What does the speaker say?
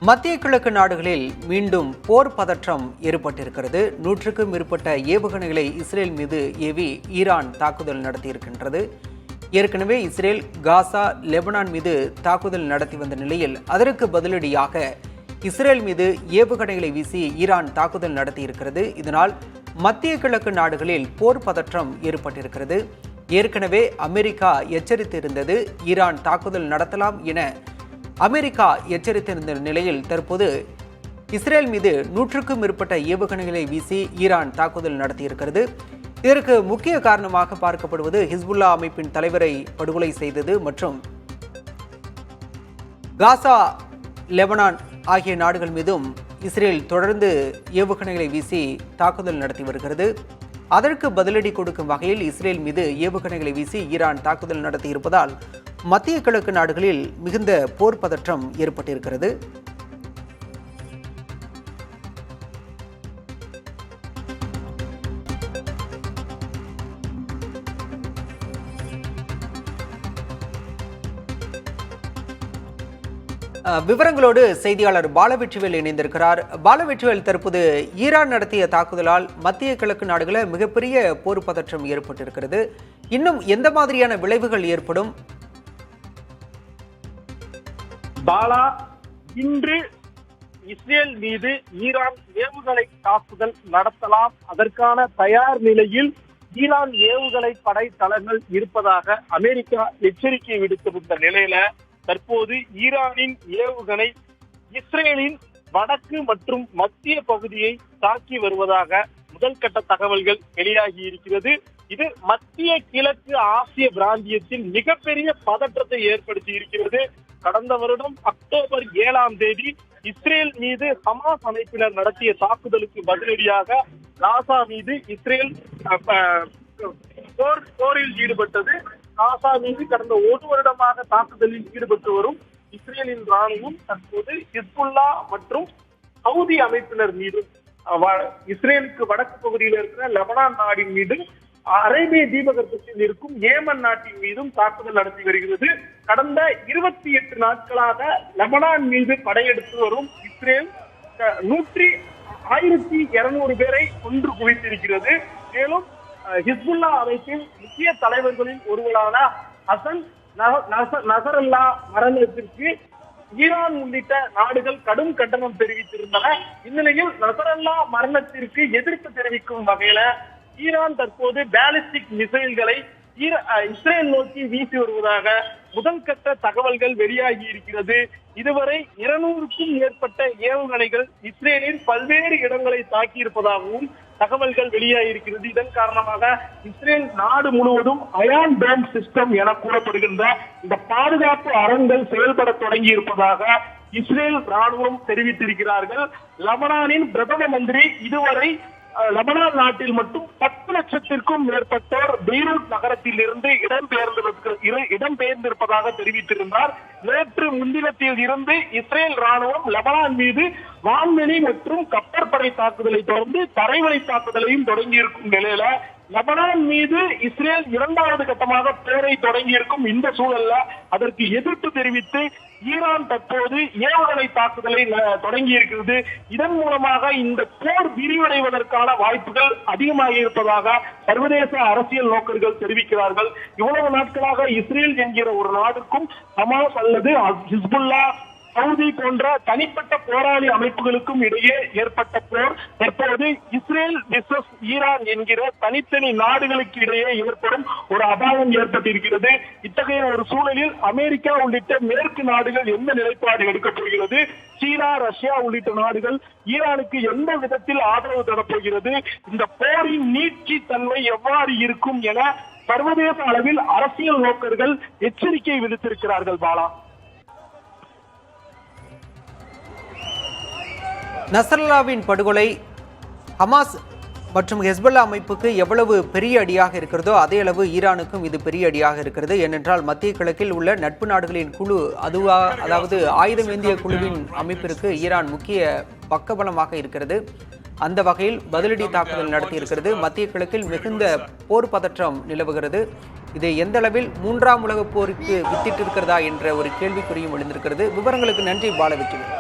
மத்திய கிழக்கு நாடுகளில் மீண்டும் போர் பதற்றம் ஏற்பட்டிருக்கிறது. 100க்கும் மேற்பட்ட ஏவுகணைகளை இஸ்ரேல் மீது ஏவி ஈரான் தாக்குதல் நடத்தியிருக்கின்றது. ஏற்கனவே இஸ்ரேல் காசா, லெபனான் மீது தாக்குதல் நடத்தி வந்த நிலையில் அதற்கு பதிலடியாக இஸ்ரேல் மீது ஏவுகணைகளை வீசி ஈரான் தாக்குதல் நடத்தியிருக்கிறது. இதனால் மத்திய கிழக்கு நாடுகளில் போர் பதற்றம் ஏற்பட்டிருக்கிறது. ஏற்கனவே அமெரிக்கா எச்சரித்திருந்தது, ஈரான் தாக்குதல் நடத்தலாம் என அமெரிக்கா எச்சரித்திருந்த நிலையில் தற்போது இஸ்ரேல் மீது 100க்கும் மேற்பட்ட ஏவுகணைகளை வீசி ஈரான் தாக்குதல் நடத்தியிருக்கிறது. இதற்கு முக்கிய காரணமாக பார்க்கப்படுவது ஹிஸ்புல்லா அமைப்பின் தலைவரை படுகொலை செய்தது மற்றும் காசா, லெபனான் ஆகிய நாடுகள் மீதும் இஸ்ரேல் தொடர்ந்து ஏவுகணைகளை வீசி தாக்குதல் நடத்தி வருகிறது. அதற்கு பதிலடி கொடுக்கும் வகையில் இஸ்ரேல் மீது ஏவுகணைகளை வீசி ஈரான் தாக்குதல் நடத்தி இருப்பதால் மத்திய கிழக்கு நாடுகளில் மிகுந்த போர் பதற்றம் ஏற்பட்டிருக்கிறது. விவரங்களோடு செய்தியாளர் பாலவெற்றிவேல் இணைந்திருக்கிறார். பாலவெற்றிவேல், தற்போது ஈரான் நடத்திய தாக்குதலால் மத்திய கிழக்கு நாடுகளில் மிகப்பெரிய போர் பதற்றம் ஏற்பட்டிருக்கிறது. இன்னும் எந்த மாதிரியான விளைவுகள் ஏற்படும்? பாலா, இன்று இஸ்ரேல் மீது ஈரான் ஏவுகணை தாக்குதல் நடத்தலாம், அதற்கான தயார் நிலையில் ஈரான் ஏவுகணை படை தளங்கள் இருப்பதாக அமெரிக்கா எச்சரிக்கை விடுத்திருந்த நிலையில தற்போது ஈரானின் ஏவுகணை இஸ்ரேலின் வடக்கு மற்றும் மத்திய பகுதியை தாக்கி வருவதாக முதல் கட்ட தகவல்கள் வெளியாகி இருக்கிறது. இது மத்திய கிழக்கு ஆசிய பிராந்தியத்தில் மிகப்பெரிய பதற்றத்தை ஏற்படுத்தி இருக்கிறது. கடந்த வருடம் அக்டோபர் 7ஆம் தேதி இஸ்ரேல் மீது ஹமாஸ் அமைப்பினர் நடத்திய தாக்குதலுக்கு பதிலடியாக காசா மீது இஸ்ரேல் போரில் ஈடுபட்டது. காசா மீது கடந்த ஒரு வருடமாக தாக்குதலில் ஈடுபட்டு வரும் இஸ்ரேலின் ராணுவம் தற்போது ஹிஸ்புல்லா மற்றும் சவுதி அமைப்பினர் மீது, இஸ்ரேலுக்கு வடக்கு பகுதியில் இருக்கிற லெபனான் நாடின் மீது, அரேபிய தீபகற்பத்தில் இருக்கும் ஏமன் நாட்டின் மீதும் தாக்குதல் நடத்தி வருகிறது. கடந்த 28 நாட்களாக லெபனான் மீது படையெடுத்து வரும் இஸ்ரேல் 1200 பேரை கொன்று குவித்திருக்கிறது. மேலும் ஹிஸ்புல்லா அமைப்பின் முக்கிய தலைவர்களில் ஒருவரான ஹசன் நசரல்லா மரணத்திற்கு ஈரான் உள்ளிட்ட நாடுகள் கடும் கண்டனம் தெரிவித்திருந்தன. இந்நிலையில் நசரல்லா மரணத்திற்கு எதிர்ப்பு தெரிவிக்கும் வகையில ஈரான் தற்போது பாலிஸ்டிக் மிசைல்களை இஸ்ரேல் நோக்கி வீசி வருவதாக முதல் கட்ட தகவல்கள் வெளியாகி இருக்கிறது. இதுவரை 200க்கும் மேற்பட்ட ஏவுகணைகள் இஸ்ரேலின் பல்வேறு இடங்களை தாக்கி இருப்பதாகவும் தகவல்கள் வெளியாகி இருக்கிறது. இதன் காரணமாக இஸ்ரேல் நாடு முழுவதும் அயான் டோம் சிஸ்டம் என கூறப்படுகின்ற இந்த பாதுகாப்பு அரண்கள் செயல்பட தொடங்கி இருப்பதாக இஸ்ரேல் ராணுவம் தெரிவித்திருக்கிறார்கள். லெபனானின் பிரதம மந்திரி இதுவரை லெபனான் நாட்டில் மட்டும் 10 லட்சத்திற்கும் மேற்பட்டோர் பெய்ரூட் நகரத்தில் இருந்து இடம்பெயர்ந்திருப்பதாக தெரிவித்திருந்தார். நேற்று முன்தினத்தில் இருந்து இஸ்ரேல் ராணுவம் லெபனான் மீது வான்வெளி மற்றும் கப்பற்படை தாக்குதலை தொடர்ந்து தரைவழி தாக்குதலையும் தொடங்கியிருக்கும் நிலையில லெபனான் மீது இஸ்ரேல் 2வது கட்டமாக போரை தொடங்கியிருக்கும் இந்த சூழல்ல அதற்கு எதிர்ப்பு தெரிவித்து ஈரான் தற்போது ஏவுகணை தாக்குதலை தொடங்கி இருக்கிறது. இதன் மூலமாக இந்த போர் விரிவடைவதற்கான வாய்ப்புகள் அதிகமாக இருப்பதாக சர்வதேச அரசியல் நோக்கர்கள் தெரிவிக்கிறார்கள். இவ்வளவு நாட்களாக இஸ்ரேல் என்கிற ஒரு நாடுக்கும் ஹமாஸ் அல்லது ஹிஸ்புல்லா, சவுதி போன்ற தனிப்பட்ட போராளி அமைப்புகளுக்கும் இடையே ஏற்பட்ட போர் தற்போது இஸ்ரேல் வெர்சஸ் ஈரான் என்கிற தனித்தனி நாடுகளுக்கு இடையே ஏற்படும் ஒரு அபாயம் ஏற்பட்டிருக்கிறது. இத்தகைய ஒரு சூழலில் அமெரிக்கா உள்ளிட்ட மேற்கு நாடுகள் எந்த நிலைப்பாடு எடுக்கப்படுகிறது, சீனா, ரஷ்யா உள்ளிட்ட நாடுகள் ஈரானுக்கு எந்த விதத்தில் ஆதரவு தரப்போகிறது, இந்த போரின் நீட்சி தன்மை எவ்வாறு இருக்கும் என சர்வதேச அளவில் அரசியல் நோக்கர்கள் எச்சரிக்கை விடுத்திருக்கிறார்கள். பாலா, நசரல்லாவின் படுகொலை ஹமாஸ் மற்றும் ஹெஸ்புல்லா அமைப்புக்கு எவ்வளவு பெரிய அடியாக இருக்கிறதோ அதே அளவு ஈரானுக்கும் இது பெரிய அடியாக இருக்கிறது. ஏனென்றால் மத்திய கிழக்கில் உள்ள நட்பு நாடுகளின் குழு அதாவது ஆயுதம் ஏந்திய குழுவின் அமைப்பிற்கு ஈரான் முக்கிய பக்கபலமாக இருக்கிறது. அந்த வகையில் பதிலடி தாக்குதல் நடத்தியிருக்கிறது. மத்திய கிழக்கில் மிகுந்த போர் பதற்றம் நிலவுகிறது. இது எந்த அளவில் 3ஆம் உலகப் போருக்கு வித்திட்டிருக்கிறதா என்ற ஒரு கேள்விக்குறியும் எழுந்திருக்கிறது. விவரங்களுக்கு நன்றி பாலவெற்றிவேல்.